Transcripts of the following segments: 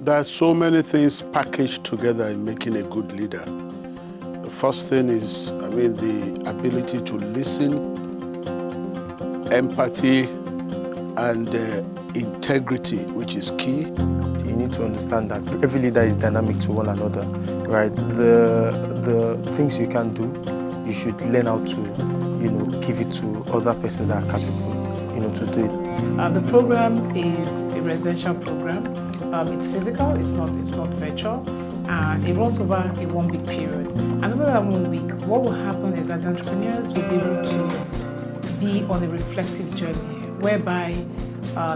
There are so many things packaged together in making a good leader. The first thing is, the ability to listen, empathy, and integrity, which is key. You need to understand that every leader is dynamic to one another, right? The things you can do, you should learn how to, give it to other persons that are capable, to do it. The program is a residential program. It's physical, it's not virtual, and it runs over a 1 week period. And over that 1 week, what will happen is that the entrepreneurs will be able to be on a reflective journey, whereby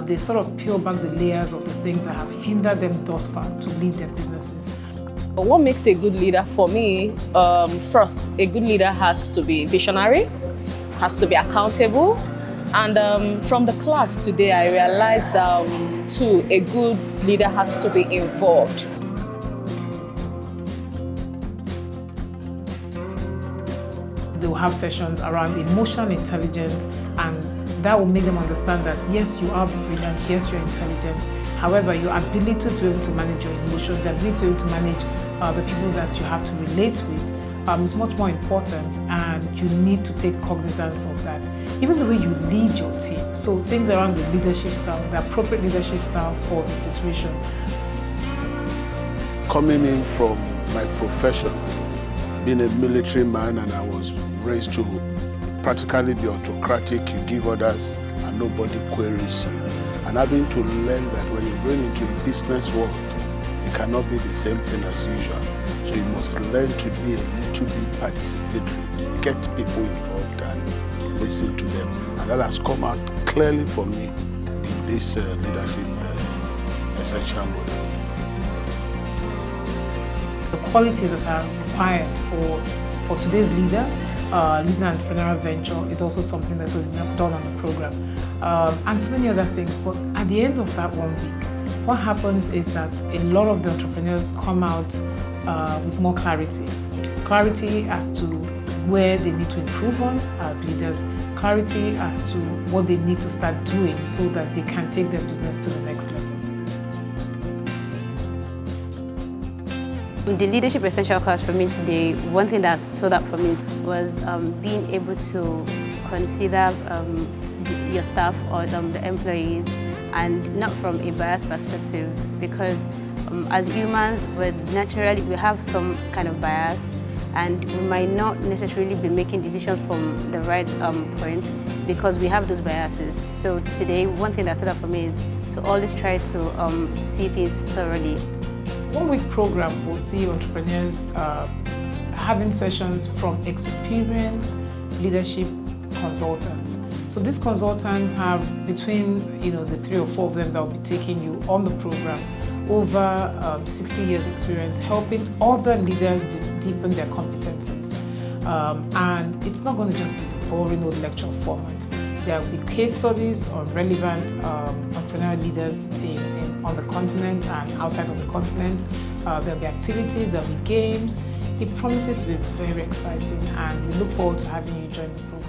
they sort of peel back the layers of the things that have hindered them thus far to lead their businesses. What makes a good leader for me? First, a good leader has to be visionary, has to be accountable. And from the class today, I realized too, a good leader has to be involved. They will have sessions around emotional intelligence, and that will make them understand that yes, you are brilliant, yes, you're intelligent. However, your ability to be able to manage your emotions, your ability to be able to manage the people that you have to relate with is much more important, and you need to take cognizance of that. Even the way you lead your team, so things around the leadership style, the appropriate leadership style for the situation. Coming in from my profession, being a military man, and I was raised to practically be autocratic, you give orders and nobody queries you. And having to learn that when you're going into a business world, it cannot be the same thing as usual. So you must learn to be a little bit participatory, get people involved and listen to them. And that has come out clearly for me in this leadership essential model. The qualities that are required for today's leader, leading an entrepreneurial venture, is also something that's done on the program. And so many other things. But at the end of that 1 week, what happens is that a lot of the entrepreneurs come out with more clarity. Clarity as to where they need to improve on as leaders, clarity as to what they need to start doing so that they can take their business to the next level. The Leadership Essential class for me today, one thing that stood out for me was being able to consider your staff or the employees, and not from a biased perspective, because as humans, we have some kind of bias, and we might not necessarily be making decisions from the right point because we have those biases. So today, one thing that stood out for me is to always try to see things thoroughly. 1 week program will see entrepreneurs having sessions from experienced leadership consultants. So these consultants have between the 3 or 4 of them that will be taking you on the program over 60 years experience, helping other leaders deepen their competencies. And it's not going to just be the boring old lecture format. There will be case studies on relevant entrepreneurial leaders on the continent and outside of the continent. There'll be activities, there'll be games. It promises to be very exciting, and we look forward to having you join the program.